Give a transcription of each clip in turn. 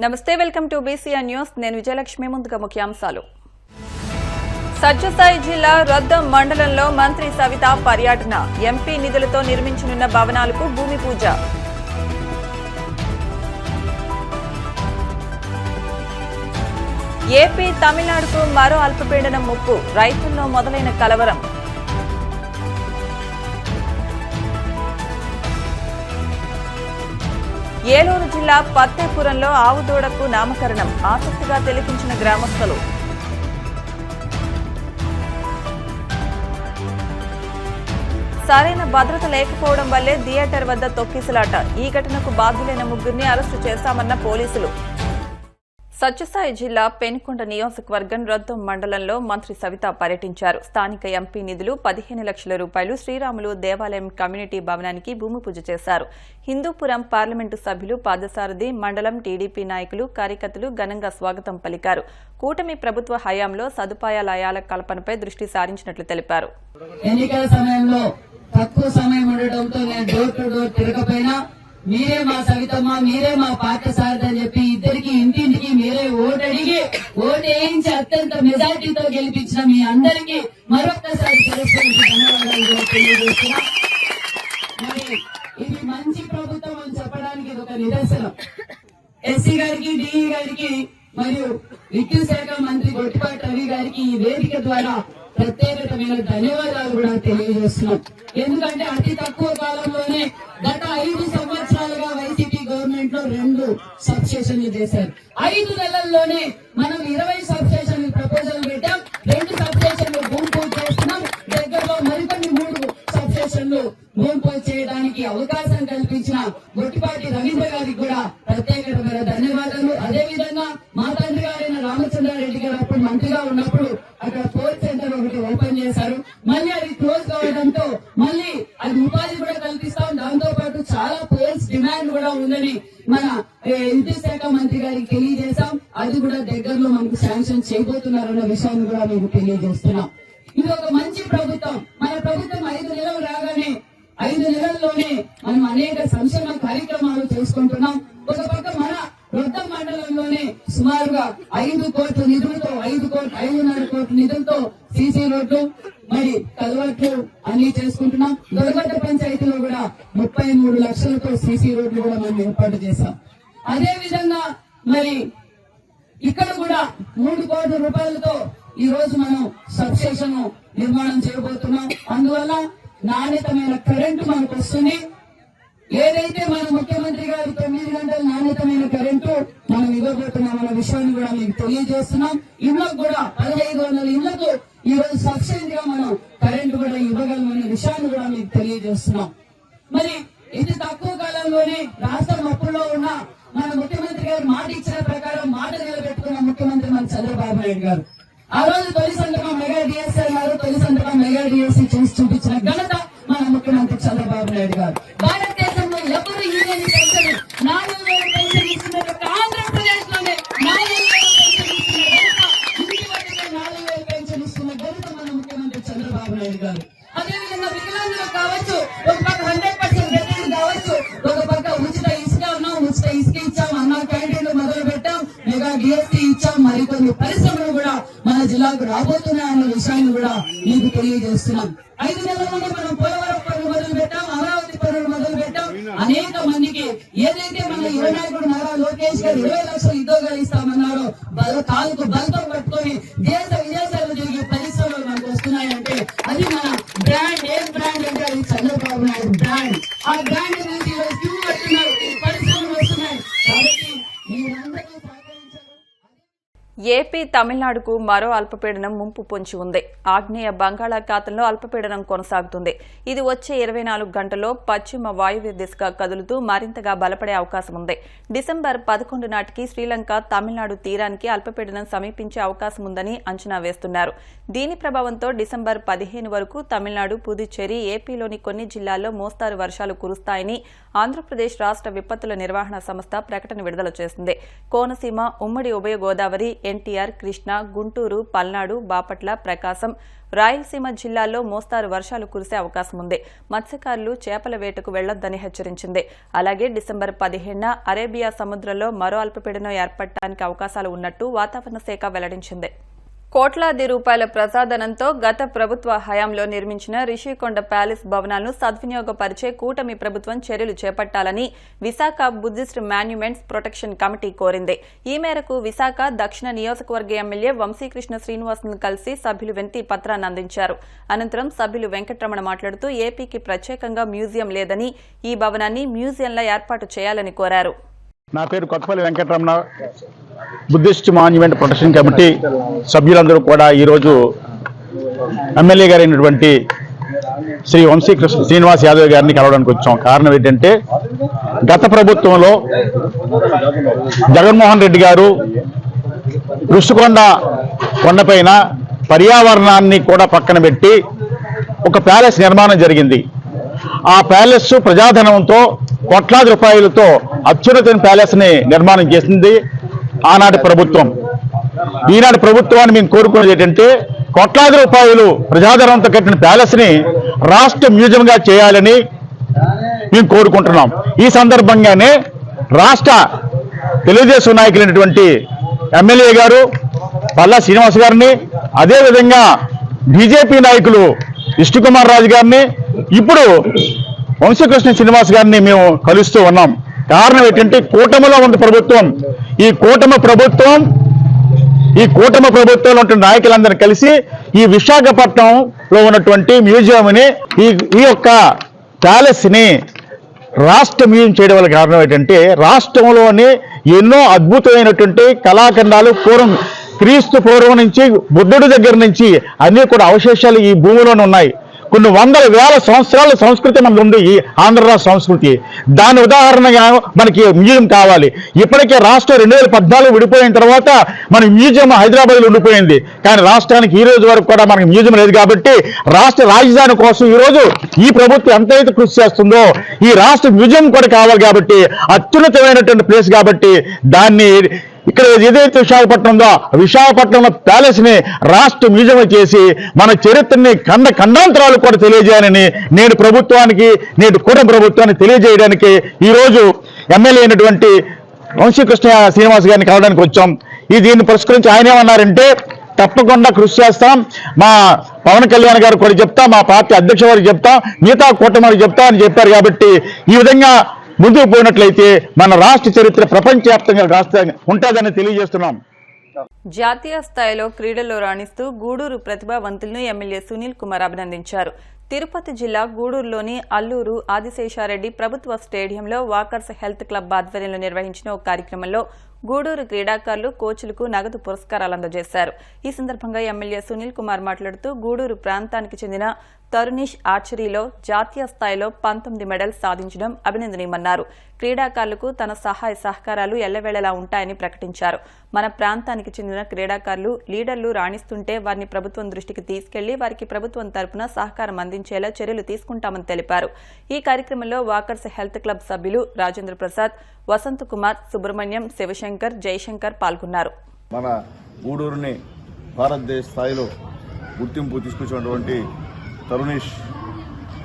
నమస్తే, welcome to BCN news. నేను విజయలక్ష్మి. ముందుగా ముఖ్యాంశాలు. సత్యసాయి జిల్లా రొద్దం మండలంలో మంత్రి సవిత పర్యటన. ఎంపీ నిధులతో నిర్మించనున్న భవనాలకు భూమి పూజ. ఏపీ తమిళనాడుకు మరో అల్పపీడనం ముప్పు. రైతుల్లో మొదలైన కలవరం. ఏలూరు జిల్లా పత్తేపురంలో ఆవుదూడకు నామకరణం. ఆసక్తిగా తిలకించిన గ్రామస్తులు. సరైన భద్రత లేకపోవడం వల్లే థియేటర్ వద్ద తొక్కిసలాట. ఈ ఘటనకు బాధ్యులైన ముగ్గురిని అరెస్టు చేశామన్న పోలీసులు. సత్యసాయి జిల్లా పెనుకొండ నియోజకవర్గం రొద్దం మండలంలో మంత్రి సవిత పర్యటించారు. స్థానిక ఎంపీ నిధులు 15 లక్షల రూపాయలు శ్రీరాములు దేవాలయం కమ్యూనిటీ భవనానికి భూమి పూజ చేశారు. హిందూపురం పార్లమెంటు సభ్యులు పాదసారథి, మండలం టీడీపీ నాయకులు, కార్యకర్తలు ఘనంగా స్వాగతం పలికారు. కూటమి ప్రభుత్వ హయాంలో సదుపాయాల కల్పనపై దృష్టి సారించినట్లు తెలిపారు. ఎన్నికల సమయంలో తక్కువ సమయం ఉండడంతో నేను డోర్ టు డోర్ తిరగపోయినా మీరే మా సవితమ్మ, మీరే మా పార్థసారథి అని చెప్పి ఇద్దరికి ఇంటింటికి మీరే ఓటు అడిగి ఓటు వేయించి అత్యంత మెజార్టీతో గెలిపించిన మీ అందరికీ మరొకసారి తెలియజేస్తున్నా. మరి ఇది మంచి ప్రభుత్వం అని చెప్పడానికి ఇది ఒక నిదర్శనం. ఎస్సీ గారికి, డిఈ గారికి మరియు విద్యుత్ శాఖ మంత్రి గొట్టిపాటి రవి గారికి ఈ వేదిక ద్వారా ప్రత్యేకమైన ధన్యవాదాలు కూడా తెలియజేస్తున్నాం. ఎందుకంటే అతి తక్కువ కాలంలోనే గత 5 సంవత్సరాలుగా వైసీపీ గవర్నమెంట్ లో 2 సబ్ స్టేషన్లు చేశారు. 5 నెలల్లోనే మనం 20 సబ్ స్టేషన్లు ప్రపోజల్ పెట్టాం. 2 సబ్ స్టేషన్లు భూమి పూజ చేస్తున్నాం. దగ్గరలో మరికొన్ని 3 సబ్ స్టేషన్లు భూమి పూజ చేయడానికి అవకాశం కల్పించిన గొట్టిపాటి రవీంద్ర గారికి కూడా ప్రత్యేకమైన ధన్యవాదాలు. అదేవిధంగా మా తండ్రి గారైన రామచంద్రారెడ్డి గారు అప్పుడు మంత్రిగా ఉన్నప్పుడు అక్కడ పోల్ సెంటర్ ఒకటి ఓపెన్ చేశారు. మళ్ళీ అది క్లోజ్ కావడంతో మళ్ళీ అది ఉపాధి కూడా కల్పిస్తాం. దాంతో పాటు చాలా పోల్స్ డిమాండ్ కూడా ఉందని మన విద్యుత్ శాఖ మంత్రి గారికి తెలియజేశాం. అది కూడా దగ్గరలో మనకు శాంక్షన్ చేయబోతున్నారన్న విషయాన్ని కూడా మీకు తెలియజేస్తున్నాం. ఇది ఒక మంచి ప్రభుత్వం. మన ప్రభుత్వం 5 నెలలు రాగానే 5 నెలల్లోనే మనం అనేక సంక్షేమ కార్యక్రమాలు చేసుకుంటున్నాం. ఒక పక్క మన రొద్దం మండలంలోనే సుమారుగా 5 కోట్ల నిధులతో 5.5 కోట్ల నిధులతో సీసీ రోడ్లు మరి కలవట్లు అన్ని చేసుకుంటున్నాం. దొరగట్ట పంచాయతీలో కూడా 33 లక్షలతో సీసీ రోడ్లు కూడా మనం ఏర్పాటు చేశాం. అదే విధంగా మరి ఇక్కడ కూడా 3 కోట్ల రూపాయలతో ఈ రోజు మనం సబ్ స్టేషన్ నిర్మాణం చేయబోతున్నాం. అందువల్ల నాణ్యతమైన కరెంటు మనకు వస్తుంది. ఏదైతే మన ముఖ్యమంత్రి గారు 9 గంటల నాణ్యతమైన కరెంటు మనం ఇవ్వబోతున్నాం అన్న విషయాన్ని కూడా మీకు తెలియజేస్తున్నాం. ఇళ్లకు కూడా 1500 ఇళ్లకు ఈ రోజు సబ్సిడీ గా మనం కరెంటు కూడా ఇవ్వగలమన్న విషయాన్ని కూడా మీకు తెలియజేస్తున్నాం. మరి ఇది తక్కువ కాలంలోనే రాష్ట్రం అప్పుల్లో ఉన్న మన ముఖ్యమంత్రి గారు మాట ఇచ్చిన ప్రకారం మాట నిలబెట్టుకున్న ముఖ్యమంత్రి మన చంద్రబాబు నాయుడు గారు ఆ రోజు తొలి సంతకం మెగా డిఎస్సీ అన్నారు. తొలి సంతకం మెగా డిఎస్సీ చేసి చూపించిన ఘనత మన ముఖ్యమంత్రి చంద్రబాబు నాయుడు గారు. భారతదేశంలో ఎవరు ఈయన పెన్షన్ 4,000 పెన్షన్ ఇస్తున్నారు. ఆంధ్రప్రదేశ్ లోనే 4,000 పెన్షన్ ఇస్తున్న ఘనత, ఇంటి వద్దకే 4,000 పెన్షన్ ఇస్తున్న ఘనత మన ముఖ్యమంత్రి చంద్రబాబు నాయుడు గారు. అదేవిధంగా వికలాంగులకు కావచ్చు, ఒక పక్క 100% రిటర్న్ కావచ్చు, ఒక పక్క ఉచిత ఇసుక ఉన్నాం, ఉచిత ఇసుక ఇచ్చాం, అన్నా క్యాంటీన్లు మొదలు పెట్టాం, మెగా డిఎస్సీ ఇచ్చాం. మరికొన్ని పరిశ్రమలు కూడా మన జిల్లాకు రాబోతున్నాయన్న విషయాన్ని కూడా మీకు తెలియజేస్తున్నాం. 5 నెలల్లోనే మనం పోలవరం పనులు మొదలు పెట్టాం, అమరావతి పనులు మొదలు పెట్టాం. అనేక మందికి ఏదైతే మన యువ నాయకుడు నారా లోకేష్ గారు 20 లక్షల ఉద్యోగాలు ఇస్తామన్నారో కాలుకు బలతో పట్టుకొని దేశ విదేశాలు తిరిగి పరిశ్రమలు మనకు వస్తున్నాయంటే అది మన బ్రాండ్. ఏం బ్రాండ్ అంటే అది చంద్రబాబు నాయుడు బ్రాండ్. ఆ బ్రాండ్ నుంచి క్యూ పడుతున్నారు, పరిశ్రమలు వస్తున్నాయి. కాబట్టి మీరందరూ ఏపీ తమిళనాడుకు మరో అల్పపీడనం ముంపు పొంచి ఉంది. ఆగ్నేయ బంగాళాఖాతంలో అల్పపీడనం కొనసాగుతుంది. ఇది వచ్చే 24 గంటల్లో పశ్చిమ వాయువ్య దిశగా కదులుతూ మరింతగా బలపడే అవకాశం ఉంది. డిసెంబర్ 11 నాటికి శ్రీలంక, తమిళనాడు తీరానికి అల్పపీడనం సమీపించే అవకాశం ఉందని అంచనా వేస్తున్నారు. దీని ప్రభావంతో డిసెంబర్ 15 వరకు తమిళనాడు, పుదుచ్చేరి, ఏపీలోని కొన్ని జిల్లాల్లో మోస్తారు వర్షాలు కురుస్తాయని ఆంధ్రప్రదేశ్ రాష్ట్ర విపత్తుల నిర్వహణ సంస్థ ప్రకటన విడుదల చేసింది. కోనసీమ, ఉమ్మడి ఉభయ గోదావరి, ఎన్టీఆర్, కృష్ణా, గుంటూరు, పల్నాడు, బాపట్ల, ప్రకాశం, రాయలసీమ జిల్లాల్లో మోస్తారు వర్షాలు కురిసే అవకాశం ఉంది. మత్స్యకారులు చేపల వేటకు వెళ్లొద్దని హెచ్చరించింది. అలాగే డిసెంబర్ 15న అరేబియా సముద్రంలో మరో అల్పపీడనం ఏర్పడటానికి అవకాశాలు ఉన్నట్టు వాతావరణ శాఖ వెల్లడించింది. కోట్లాది రూపాయల ప్రసాదనంతో గత ప్రభుత్వ హయాంలో నిర్మించిన రిషికొండ ప్యాలెస్ భవనాలను సద్వినియోగపరిచే కూటమి ప్రభుత్వం చర్యలు చేపట్టాలని Visakha Buddhist monuments protection committee కోరింది. ఈ మేరకు విశాఖ దక్షిణ నియోజకవర్గ ఎమ్మెల్యే వంశీకృష్ణ శ్రీనివాస్ను కలిసి సభ్యులు వినతి పత్రాన్ని అందించారు. అనంతరం సభ్యులు వెంకటరమణ మాట్లాడుతూ ఏపీకి ప్రత్యేకంగా మ్యూజియం లేదని ఈ భవనాన్ని మ్యూజియంలా ఏర్పాటు చేయాలని కోరారు. నా పేరు Kothapalli Venkataramana. Buddhist monument protection committee సభ్యులందరూ కూడా ఈరోజు ఎమ్మెల్యే గారైనటువంటి శ్రీ వంశీకృష్ణ శ్రీనివాస్ యాదవ్ గారిని కలవడానికి వచ్చాం. కారణం ఏంటంటే గత ప్రభుత్వంలో జగన్మోహన్ రెడ్డి గారు ఋషికొండ కొండపైన పర్యావరణాన్ని కూడా పక్కన పెట్టి ఒక ప్యాలెస్ నిర్మాణం జరిగింది. ఆ ప్యాలెస్ ప్రజాధనంతో కోట్లాది రూపాయలతో అత్యున్నతమైన ప్యాలెస్ ని నిర్మాణం చేసింది ఆనాటి ప్రభుత్వం. ఈనాటి ప్రభుత్వాన్ని మేము కోరుకునేది ఏంటంటే కోట్లాది రూపాయలు ప్రజాధనంతో కట్టిన ప్యాలెస్ ని రాష్ట్ర మ్యూజియం గా చేయాలని మేము కోరుకుంటున్నాం. ఈ సందర్భంగానే రాష్ట్ర తెలుగుదేశం నాయకులైనటువంటి ఎమ్మెల్యే గారు పల్లా శ్రీనివాస్ గారిని, అదేవిధంగా బీజేపీ నాయకులు విష్ణుకుమార్ రాజు గారిని, ఇప్పుడు వంశీకృష్ణ శ్రీనివాస్ గారిని మేము కలుస్తూ ఉన్నాం. కారణం ఏంటంటే కూటమిలో ఉన్న ప్రభుత్వం, ఈ కూటమి ప్రభుత్వంలో ఉన్న నాయకులందరినీ కలిసి ఈ విశాఖపట్నంలో ఉన్నటువంటి మ్యూజియంని ఈ యొక్క ప్యాలెస్ ని రాష్ట్ర మ్యూజియం చేయడం వల్ల కారణం ఏంటంటే రాష్ట్రంలోని ఎన్నో అద్భుతమైనటువంటి కళాఖండాలు క్రీస్తు పూర్వం నుంచి బుద్ధుడి దగ్గర నుంచి అన్ని కూడా అవశేషాలు ఈ భూమిలోనే ఉన్నాయి. కొన్ని వందల వేల సంవత్సరాల సంస్కృతి మనకు ఉంది ఈ ఆంధ్ర రాష్ట్ర సంస్కృతి. దాని ఉదాహరణగా మనకి మ్యూజియం కావాలి. ఇప్పటికే రాష్ట్రం 2014 విడిపోయిన తర్వాత మన మ్యూజియం హైదరాబాద్లో ఉండిపోయింది. కానీ రాష్ట్రానికి ఈ రోజు వరకు కూడా మనకి మ్యూజియం లేదు. కాబట్టి రాష్ట్ర రాజధాని కోసం ఈరోజు ఈ ప్రభుత్వం ఎంతైతే కృషి చేస్తుందో ఈ రాష్ట్ర మ్యూజియం కూడా కావాలి. కాబట్టి అత్యున్నతమైనటువంటి ప్లేస్ కాబట్టి దాన్ని ఇక్కడ ఏదైతే విశాఖపట్నం ఉందో విశాఖపట్నంలో ప్యాలెస్ ని రాష్ట్ర మ్యూజియం చేసి మన చరిత్రని ఖండాంతరాలు కూడా తెలియజేయాలని నేటి కూటమి ప్రభుత్వానికి తెలియజేయడానికి ఈ రోజు ఎమ్మెల్యే అయినటువంటి వంశీకృష్ణ శ్రీనివాస్ గారిని కలవడానికి వచ్చాం. దీన్ని పురస్కరించి ఆయన ఏమన్నారంటే తప్పకుండా కృషి చేస్తాం, మా పవన్ కళ్యాణ్ గారు కూడా చెప్తాం, మా పార్టీ అధ్యక్ష వారికి చెప్తాం, మిగతా కూటమి వారికి చెప్తాం అని చెప్పారు. కాబట్టి ఈ విధంగా ముందుకు పోయినట్లయితే మన రాష్ట్ర చరిత్ర ప్రపంచవ్యాప్తంగా ఉంటుందని తెలియజేస్తున్నాం. జాతీయ స్థాయిలో క్రీడల్లో రాణిస్తూ గూడూరు ప్రతిభావంతులను ఎమ్మెల్యే సునీల్ కుమార్ అభినందించారు. తిరుపతి జిల్లా గూడూరులోని అల్లూరు ఆదిశేషారెడ్డి ప్రభుత్వ స్టేడియంలో వాకర్స్ హెల్త్ క్లబ్ ఆధ్వర్యంలో నిర్వహించిన ఒక కార్యక్రమంలో గూడూరు క్రీడాకారులు, కోచ్లకు నగదు పురస్కారాలు అందజేశారు. ఈ సందర్భంగా ఎమ్మెల్యే సునీల్ కుమార్ మాట్లాడుతూ గూడూరు ప్రాంతానికి చెందిన తరుణీష్ ఆర్చరీలో జాతీయ స్థాయిలో 19 మెడల్స్ సాధించడం అభినందనీయమన్నారు. క్రీడాకారులకు తన సహాయ సహకారాలు ఎల్లవేళలా ఉంటాయని ప్రకటించారు. మన ప్రాంతానికి చెందిన క్రీడాకారులు, లీడర్లు రాణిస్తుంటే వారిని ప్రభుత్వం దృష్టికి తీసుకెళ్లి వారికి ప్రభుత్వం తరపున సహకారం అందించేలా చర్యలు తీసుకుంటామని తెలిపారు. ఈ కార్యక్రమంలో వాకర్స్ హెల్త్ క్లబ్ సభ్యులు రాజేంద్ర ప్రసాద్, వసంత్ కుమార్, సుబ్రహ్మణ్యం, శివశంకర్, జయశంకర్ పాల్గొన్నారు. మన గూడూరుని భారతదేశ స్థాయిలో గుర్తింపు తీసుకొచ్చినటువంటి తరుణీష్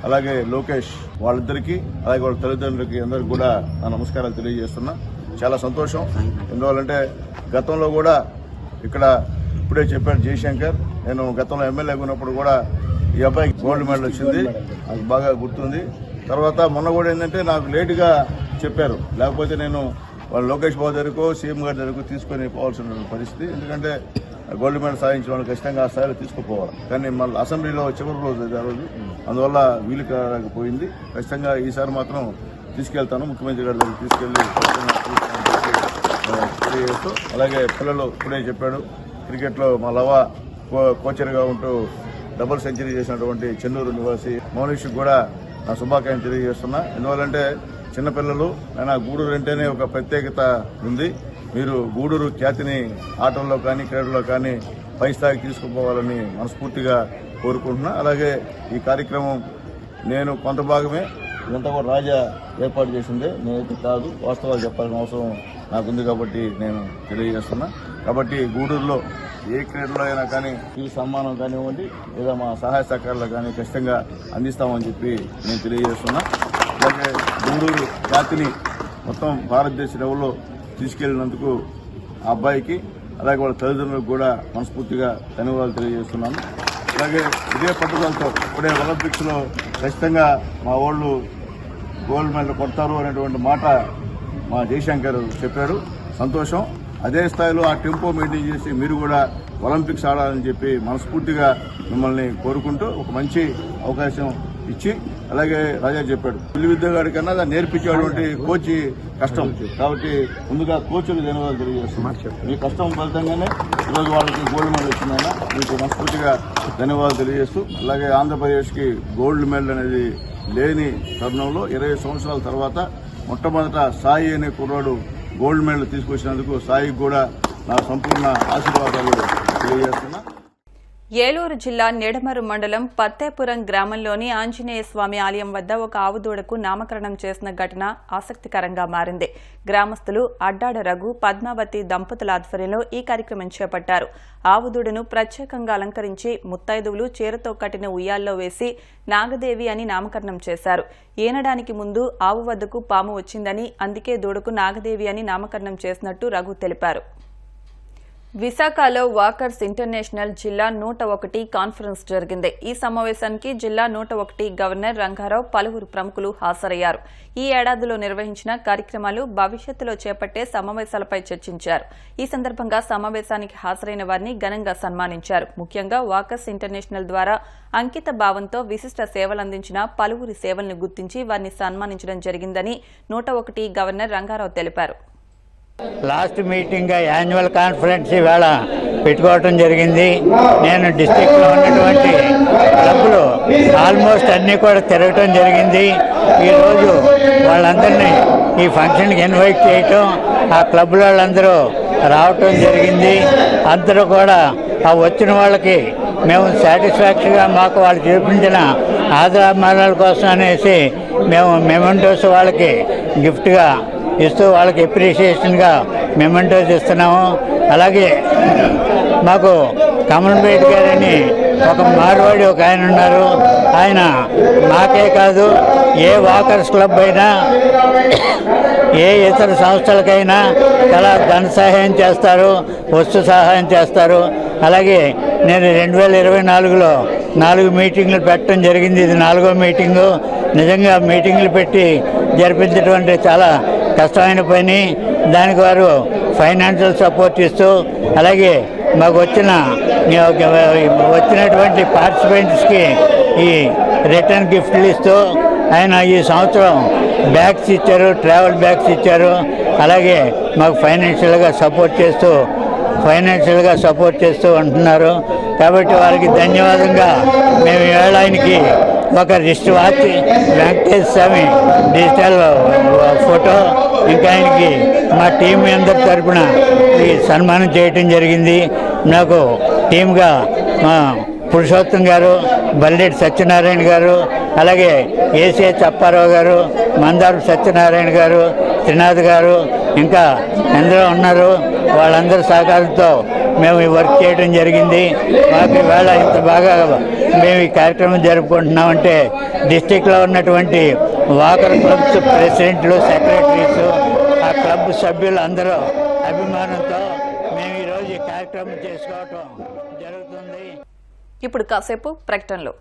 అలాగే లోకేష్ వాళ్ళిద్దరికీ అలాగే వాళ్ళ తల్లిదండ్రులకి అందరికీ కూడా నా నమస్కారాలు తెలియజేస్తున్నా. చాలా సంతోషం. ఎందువల్లంటే గతంలో కూడా ఇక్కడ ఇప్పుడే చెప్పాడు జయశంకర్, నేను గతంలో ఎమ్మెల్యేగా ఉన్నప్పుడు కూడా ఈ అబ్బాయికి గోల్డ్ మెడల్ వచ్చింది, నాకు బాగా గుర్తుంది. తర్వాత మొన్న కూడా ఏంటంటే నాకు లేటుగా చెప్పారు, లేకపోతే నేను వాళ్ళు లోకేష్ బాబు దగ్గరకు సీఎం గారి దగ్గరకు తీసుకొని పోవాల్సిన పరిస్థితి. ఎందుకంటే గోల్డ్ మెడల్ సాధించిన వాళ్ళు ఖచ్చితంగా ఆ స్థాయిలో తీసుకుపోవాలి. కానీ మళ్ళీ అసెంబ్లీలో చివరి రోజు ఆ రోజు అందువల్ల వీలు కాకపోయింది. ఖచ్చితంగా ఈసారి మాత్రం తీసుకెళ్తాను, ముఖ్యమంత్రి గారి దగ్గర తీసుకెళ్లి తెలియజేస్తూ. అలాగే పిల్లలు ఇప్పుడే చెప్పాడు, క్రికెట్లో మా లవ కోచర్గా ఉంటూ డబుల్ సెంచరీ చేసినటువంటి చెన్నూరు నివాసి మౌనిష్కి కూడా నా శుభాకాంక్షలు తెలియజేస్తున్నా. ఎందువల్లంటే చిన్నపిల్లలు అయినా గూడూరు అంటేనే ఒక ప్రత్యేకత ఉంది. మీరు గూడూరు ఖ్యాతిని ఆటల్లో కానీ క్రీడల్లో కానీ పై స్థాయికి తీసుకుపోవాలని మనస్ఫూర్తిగా కోరుకుంటున్నా. అలాగే ఈ కార్యక్రమం నేను కొంత భాగమే, ఇదంతా కూడా రాజా ఏర్పాటు చేసిందే, నేనైతే కాదు. వాస్తవాలు చెప్పాల్సిన అవసరం నాకుంది కాబట్టి నేను తెలియజేస్తున్నా. కాబట్టి గూడూరులో ఏ క్రీడలో అయినా కానీ ఈ సన్మానం కానివ్వండి లేదా మా సహాయ సహకారాలు కానీ ఖచ్చితంగా అందిస్తామని చెప్పి నేను తెలియజేస్తున్నా. అలాగే గూడూరు జాతిని మొత్తం భారతదేశ లెవెల్లో తీసుకెళ్లినందుకు ఆ అబ్బాయికి అలాగే వాళ్ళ తల్లిదండ్రులకు కూడా మనస్ఫూర్తిగా ధన్యవాదాలు తెలియజేస్తున్నాను. అలాగే ఇదే పట్టుదలతో ఇప్పుడే ఒలింపిక్స్లో ఖచ్చితంగా మా వాళ్ళు గోల్డ్ మెడల్ కొడతారు అనేటువంటి మాట మా జయశంకర్ చెప్పారు. సంతోషం. అదే స్థాయిలో ఆ టెంపో మెయింటైన్ చేసి మీరు కూడా ఒలింపిక్స్ ఆడాలని చెప్పి మనస్ఫూర్తిగా మిమ్మల్ని కోరుకుంటూ ఒక మంచి అవకాశం ఇచ్చి అలాగే రాజా చెప్పాడు పిల్లి విద్యగాడి కన్నా దాన్ని నేర్పించేటువంటి కోచ్ కష్టం కాబట్టి ముందుగా కోచ్లకు ధన్యవాదాలు తెలియజేస్తున్నాను. మీ కష్టం ఫలితంగానే ఈరోజు వాళ్ళకి గోల్డ్ మెడల్ వచ్చిందైనా మీకు మనస్ఫూర్తిగా ధన్యవాదాలు తెలియజేస్తూ అలాగే ఆంధ్రప్రదేశ్కి గోల్డ్ మెడల్ అనేది లేని తరుణంలో 20 సంవత్సరాల తర్వాత మొట్టమొదట సాయి అనే కుర్రాడు గోల్డ్ మెడల్ తీసుకొచ్చినందుకు సాయికి కూడా నా సంపూర్ణ ఆశీర్వాదాలు తెలియజేస్తున్నా. ఏలూరు జిల్లా నిడమరు మండలం పత్తేపురం గ్రామంలోని ఆంజనేయ స్వామి ఆలయం వద్ద ఒక ఆవుదూడకు నామకరణం చేసిన ఘటన ఆసక్తికరంగా మారింది. గ్రామస్తులు అడ్డాడ రఘు, పద్మావతి దంపతుల ఆధ్వర్యంలో ఈ కార్యక్రమం చేపట్టారు. ఆవుదూడను ప్రత్యేకంగా అలంకరించి ముత్తైదువులు చీరతో కట్టిన ఉయ్యాల్లో వేసి నాగదేవి అని నామకరణం చేశారు. ఈనడానికి ముందు ఆవు వద్దకు పాము వచ్చిందని అందుకే దూడకు నాగదేవి అని నామకరణం చేసినట్టు రఘు తెలిపారు. విశాఖలో వాకర్స్ ఇంటర్నేషనల్ జిల్లా 101 కాన్ఫరెన్స్ జరిగింది. ఈ సమావేశానికి జిల్లా 101 గవర్నర్ రంగారావు, పలువురు ప్రముఖులు హాజరయ్యారు. ఈ ఏడాదిలో నిర్వహించిన కార్యక్రమాలు, భవిష్యత్తులో చేపట్టే సమావేశాలపై చర్చించారు. ఈ సందర్భంగా సమావేశానికి హాజరైన వారిని ఘనంగా సన్మానించారు. ముఖ్యంగా వాకర్స్ ఇంటర్నేషనల్ ద్వారా అంకిత భావంతో విశిష్ట సేవలందించిన పలువురి సేవలను గుర్తించి వారిని సన్మానించడం జరిగిందని 101 గవర్నర్ రంగారావు తెలిపారు. లాస్ట్ మీటింగ్ యాన్యువల్ కాన్ఫరెన్స్ ఇవాళ పెట్టుకోవటం జరిగింది. నేను డిస్ట్రిక్ట్లో ఉన్నటువంటి క్లబ్లు ఆల్మోస్ట్ అన్నీ కూడా తిరగటం జరిగింది. ఈరోజు వాళ్ళందరినీ ఈ ఫంక్షన్కి ఇన్వైట్ చేయటం, ఆ క్లబ్ల వాళ్ళందరూ రావటం జరిగింది. అందరూ కూడా ఆ వచ్చిన వాళ్ళకి మేము సాటిస్ఫాక్షన్గా మాకు వాళ్ళు చూపించిన ఆదరాభిమానాల కోసం అనేసి మేము మెమెంటోస్ వాళ్ళకి గిఫ్ట్గా ఇస్తూ వాళ్ళకి అప్రిషియేషన్గా మెమెంటోస్ ఇస్తున్నాము. అలాగే మాకు కమల్పేట్ గారని ఒక మార్వాడి ఒక ఆయన ఉన్నారు. ఆయన మాకే కాదు ఏ వాకర్స్ క్లబ్ అయినా ఏ ఇతర సంస్థలకైనా చాలా ధన సహాయం చేస్తారు, వస్తు సహాయం చేస్తారు. అలాగే నేను 2024లో 4 మీటింగ్లు పెట్టడం జరిగింది. ఇది 4వ మీటింగు. నిజంగా మీటింగ్లు పెట్టి జరిపించడం చాలా కష్టమైన పని. దానికి వారు ఫైనాన్షియల్ సపోర్ట్ ఇస్తూ అలాగే మాకు వచ్చినటువంటి పార్టిసిపెంట్స్కి ఈ రిటర్న్ గిఫ్ట్లు ఇస్తూ ఆయన ఈ సంవత్సరం బ్యాగ్స్ ఇచ్చారు, ట్రావెల్ బ్యాగ్స్ ఇచ్చారు. అలాగే మాకు ఫైనాన్షియల్గా సపోర్ట్ చేస్తూ ఉంటున్నారు. కాబట్టి వారికి ధన్యవాదంగా మేము ఈవేళ ఆయనకి ఒక రిస్ట్ వాచ్, వెంకటేశ్వర స్వామి డిజిటల్ ఫోటో, ఇంకా ఆయనకి మా టీం అందరి తరఫున ఈ సన్మానం చేయటం జరిగింది. నాకు టీమ్గా మా పురుషోత్తం గారు, బల్లెటి సత్యనారాయణ గారు, అలాగే ఏసీహెచ్ అప్పారావు గారు, మందారు సత్యనారాయణ గారు, త్రినాథ్ గారు, ఇంకా ఎందరో ఉన్నారు. వాళ్ళందరి సహకారంతో మేము ఈ వర్క్ చేయడం జరిగింది. మాకు ఈవేళ ఇంత బాగా మేము ఈ కార్యక్రమం జరుపుకుంటున్నామంటే డిస్టిక్లో ఉన్నటువంటి వాకర్ క్లబ్స్ ప్రెసిడెంట్లు, సెక్రటరీస్, ఆ క్లబ్ సభ్యులు అందరూ అభిమానంతో మేము ఈరోజు ఈ కార్యక్రమం చేసుకోవటం జరుగుతుంది. ఇప్పుడు కాసేపు ప్రకటనలు.